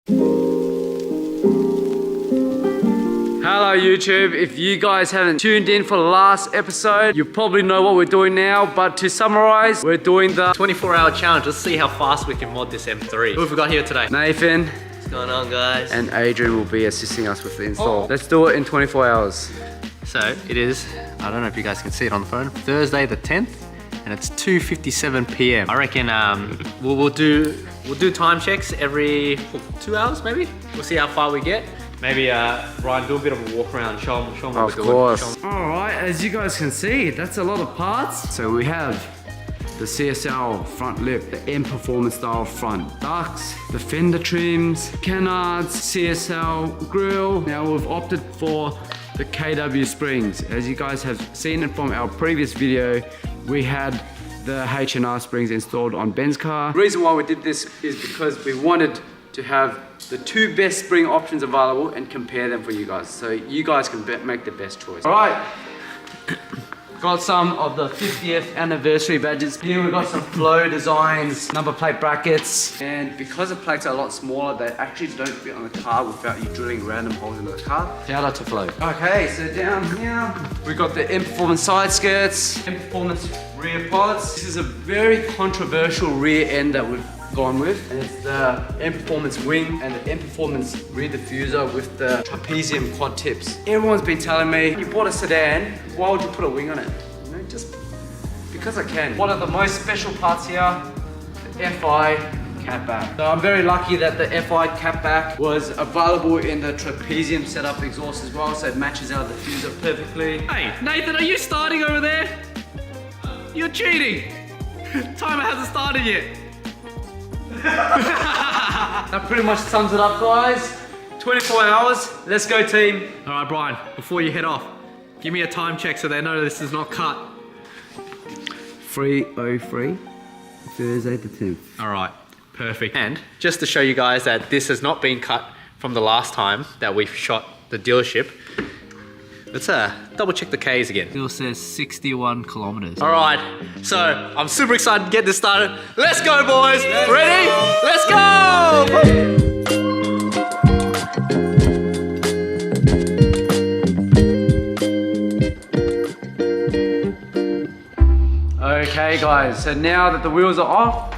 Hello YouTube, if you guys haven't tuned in for the last episode, you probably know what we're doing now, but to summarize, we're doing the 24-hour challenge. Let's see how fast we can mod this M3. Who have we got here today? Nathan. What's going on, guys? And Adrian will be assisting us with the install. Let's do it in 24 hours. So it is, I don't know if you guys can see it on the phone, Thursday the 10th, and it's 2:57 p.m. I reckon we'll do time checks every 2 hours maybe. We'll see how far we get. Maybe Ryan, do a bit of a walk around, show them what we're doing. Of course. All right, as you guys can see, that's a lot of parts. So we have the CSL front lip, the M performance style front ducts, the fender trims, canards, CSL grille. Now we've opted for the KW springs. As you guys have seen it from our previous video, we had the H&R springs installed on Ben's car. The reason why we did this is because we wanted to have the two best spring options available and compare them for you guys, so you guys can make the best choice. All right, got some of the 50th anniversary badges. Here we've got some Flow Designs number plate brackets, and because the plates are a lot smaller, they actually don't fit on the car without you drilling random holes into the car. Shout out to Flow. Okay, so down here we got the M Performance side skirts, M Performance rear pods. This is a very controversial rear end that we've gone with, and it's the M Performance wing and the M Performance rear diffuser with the trapezium quad tips. Everyone's been telling me, you bought a sedan, why would you put a wing on it? You know, just because I can. One of the most special parts here, the FI catback. So I'm very lucky that the FI catback was available in the trapezium setup exhaust as well, so it matches our diffuser perfectly. Hey, Nathan, are you starting over there? You're cheating. Timer hasn't started yet. That pretty much sums it up, guys. 24 hours, let's go team. All right, Brian, before you head off, give me a time check so they know this is not cut. 3:03, Thursday the 10th. All right, perfect. And just to show you guys that this has not been cut from the last time that we shot the dealership, let's double check the K's again. Still says 61 kilometers. All right, so I'm super excited to get this started. Let's go, boys. Ready? Let's go. Okay guys, so now that the wheels are off,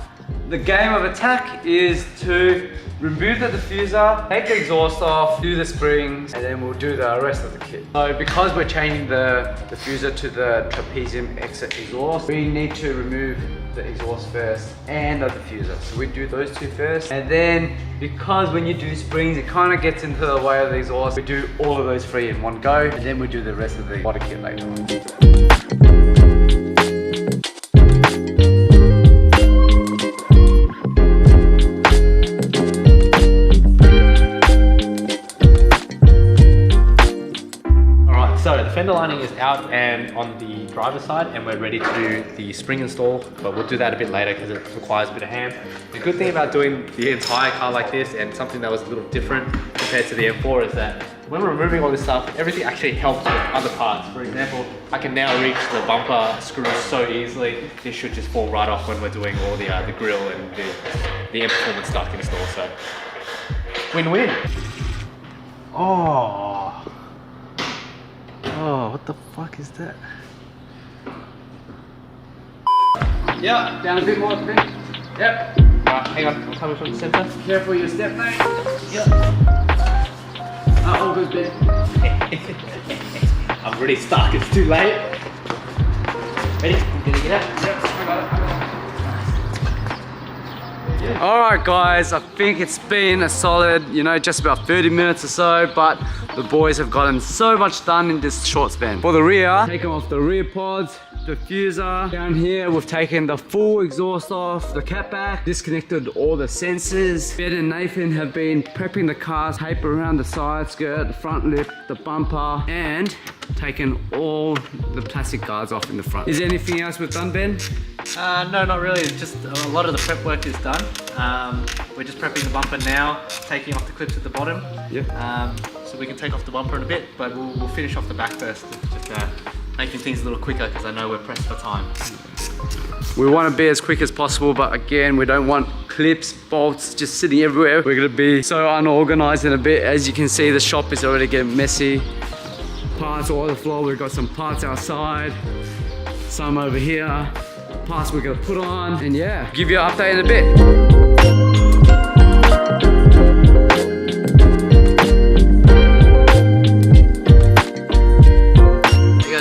the game of attack is to remove the diffuser, take the exhaust off, do the springs, and then we'll do the rest of the kit. So because we're changing the diffuser to the trapezium exit exhaust, we need to remove the exhaust first and the diffuser. So we do those two first. And then because when you do springs, it kind of gets into the way of the exhaust, we do all of those three in one go, and then we do the rest of the body kit later on. Fender lining is out and on the driver's side, and we're ready to do the spring install, but we'll do that a bit later because it requires a bit of hand. The good thing about doing the entire car like this, and something that was a little different compared to the M4, is that when we're removing all this stuff, everything actually helps with other parts. For example, I can now reach the bumper screws so easily. This should just fall right off when we're doing all the grille and the M Performance duct install, so win-win. Oh, what the fuck is that? Yeah, down a bit more, Ben. Yep. Alright, hang on, I'm coming from the center. Careful your step, mate. Yep. All good, Ben. I'm really stuck, it's too late. Ready? I'm gonna get out. Yep, I got it. Alright guys, I think it's been a solid, just about 30 minutes or so, but the boys have gotten so much done in this short span. For the rear, taken off the rear pods, diffuser. Down here, we've taken the full exhaust off, the catback, disconnected all the sensors. Ben and Nathan have been prepping the cars, tape around the side skirt, the front lip, the bumper, and taken all the plastic guards off in the front. Is there anything else we've done, Ben? No, not really. Just a lot of the prep work is done. We're just prepping the bumper now, taking off the clips at the bottom. Yep. So we can take off the bumper in a bit, but we'll finish off the back first. Just making things a little quicker because I know we're pressed for time. We want to be as quick as possible, but again, we don't want clips, bolts just sitting everywhere. We're gonna be so unorganized in a bit. As you can see, the shop is already getting messy. Parts all over the floor. We've got some parts outside, some over here. Parts we're gonna put on, and yeah, give you an update in a bit.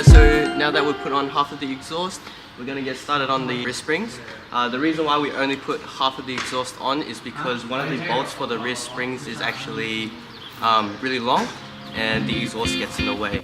So now that we've put on half of the exhaust, we're going to get started on the rear springs. The reason why we only put half of the exhaust on is because one of the bolts for the rear springs is actually really long and the exhaust gets in the way.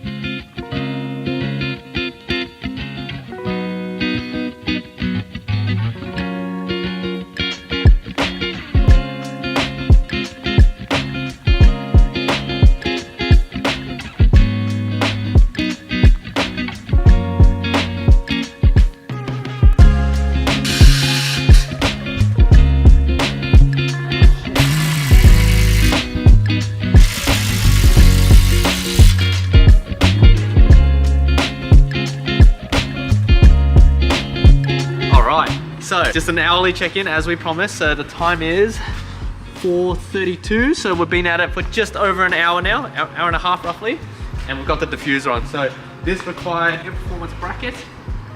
So just an hourly check-in as we promised. So the time is 4:32. So we've been at it for just over an hour now, hour and a half roughly. And we've got the diffuser on. So this required performance bracket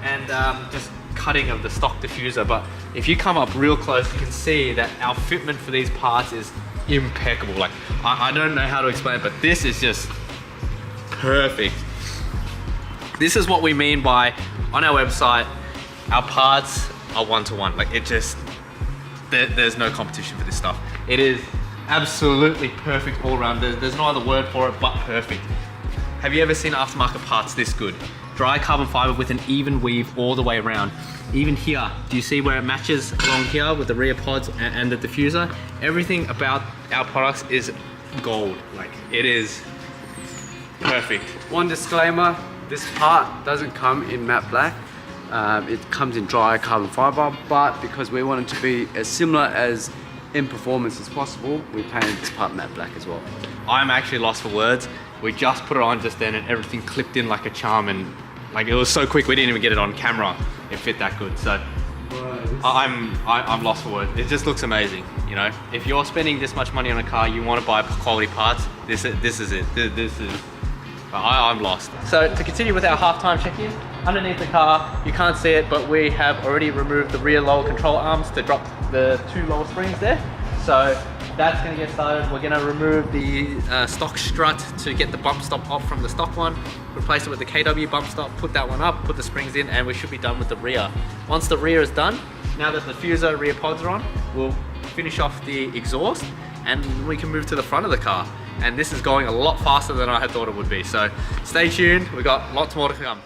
and just cutting of the stock diffuser. But if you come up real close, you can see that our fitment for these parts is impeccable. Like I don't know how to explain it, but this is just perfect. This is what we mean by, on our website, our parts are one-to-one. Like it just, there's no competition for this stuff. It is absolutely perfect all around. There's no other word for it but perfect. Have you ever seen aftermarket parts this good? Dry carbon fiber with an even weave all the way around. Even here, do you see where it matches along here with the rear pods and the diffuser? Everything about our products is gold. Like it is perfect. One disclaimer, this part doesn't come in matte black. It comes in dry carbon fiber, but because we want it to be as similar as in performance as possible, we painted this part matte black as well. I'm actually lost for words. We just put it on just then and everything clipped in like a charm, and like it was so quick we didn't even get it on camera. It fit that good. So I'm lost for words. It just looks amazing. You know, if you're spending this much money on a car, you want to buy quality parts. This is it. This is. I'm lost. So to continue with our halftime check-in, underneath the car, you can't see it, but we have already removed the rear lower control arms to drop the two lower springs there. So that's going to get started. We're going to remove the stock strut to get the bump stop off from the stock one, replace it with the KW bump stop, put that one up, put the springs in, and we should be done with the rear. Once the rear is done, now that the diffuser rear pods are on, we'll finish off the exhaust and we can move to the front of the car. And this is going a lot faster than I had thought it would be. So stay tuned, we've got lots more to come.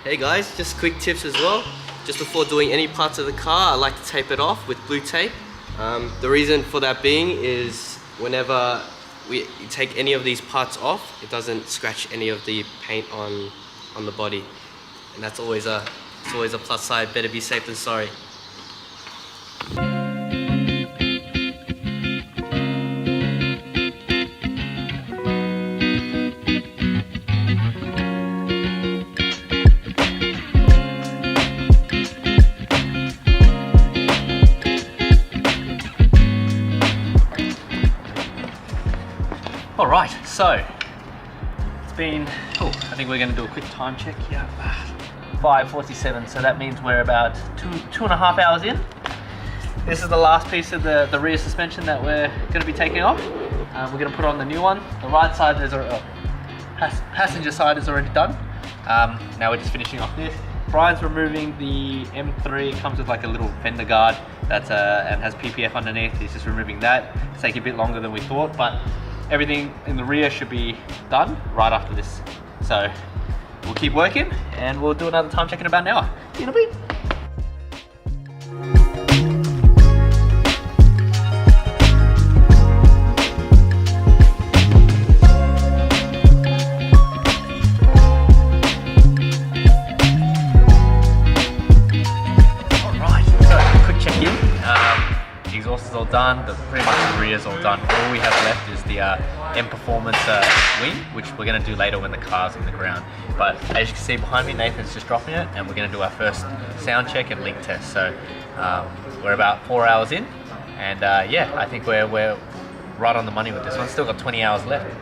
Hey guys, just quick tips as well. Just before doing any parts of the car, I like to tape it off with blue tape. The reason for that being is whenever we take any of these parts off, it doesn't scratch any of the paint on the body. And that's always a plus side. Better be safe than sorry. Alright, so it's been, I think we're going to do a quick time check here. 5:47, so that means we're about two and a half hours in. This is the last piece of the rear suspension that we're going to be taking off. We're going to put on the new one. The right side is passenger side is already done. Now we're just finishing off this. Brian's removing the M3. It comes with like a little fender guard that's and has PPF underneath. He's just removing that. It's taking a bit longer than we thought, but everything in the rear should be done right after this. So we'll keep working and we'll do another time check in about an hour. See you in a bit. Alright, so quick check in. The exhaust is all done. Pretty much the interior is all done. All we have left is the mperformance wing, which we're going to do later when the car's on the ground. But as you can see behind me, Nathan's just dropping it, and we're going to do our first sound check and leak test. So we're about 4 hours in, and yeah, I think we're right on the money with this one. Still got 20 hours left.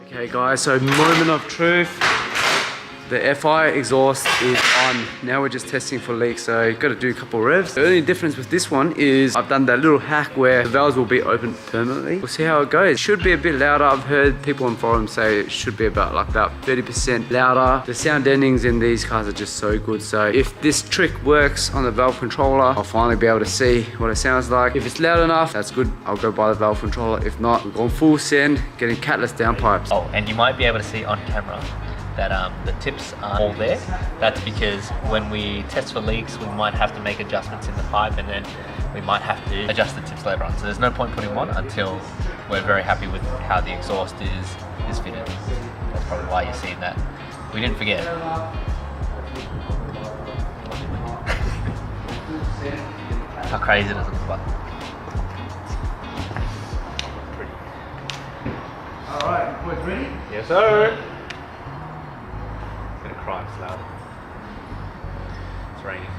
Okay guys, so moment of truth. The FI exhaust is on. Now we're just testing for leaks, so got to do a couple revs. The only difference with this one is I've done that little hack where the valves will be open permanently. We'll see how it goes. It should be a bit louder. I've heard people on forums say it should be about 30% louder. The sound deadenings in these cars are just so good. So if this trick works on the valve controller, I'll finally be able to see what it sounds like. If it's loud enough, that's good. I'll go buy the valve controller. If not, we're going full send, getting catless downpipes. Oh, and you might be able to see on camera that the tips are all there. That's because when we test for leaks, we might have to make adjustments in the pipe, and then we might have to adjust the tips later on. So there's no point putting one until we're very happy with how the exhaust is fitted. That's probably why you're seeing that. We didn't forget. How crazy does it look like? Alright, boys ready? Yes, sir. It's gonna cry, it's loud. It's raining.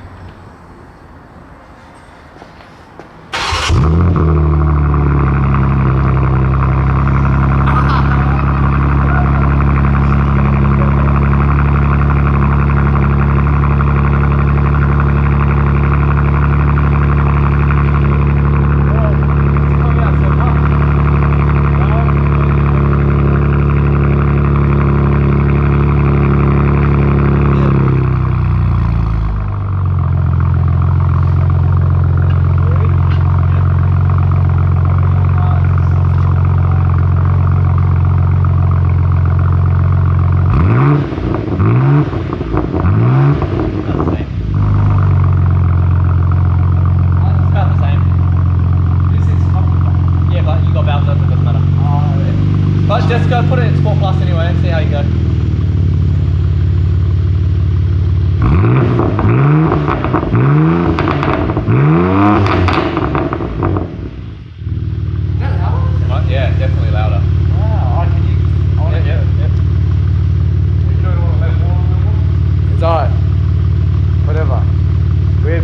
Just go put it in Sport Plus anyway and see how you go. Is that louder? Yeah, definitely louder. Wow, it's alright. Whatever. We're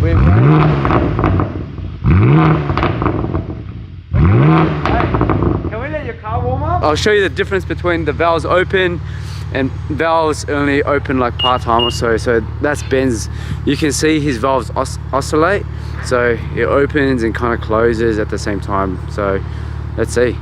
Can we let your car warm up? I'll show you the difference between the valves open and valves only open like part-time or so. So that's Ben's. You can see his valves oscillate. So it opens and kind of closes at the same time. So let's see.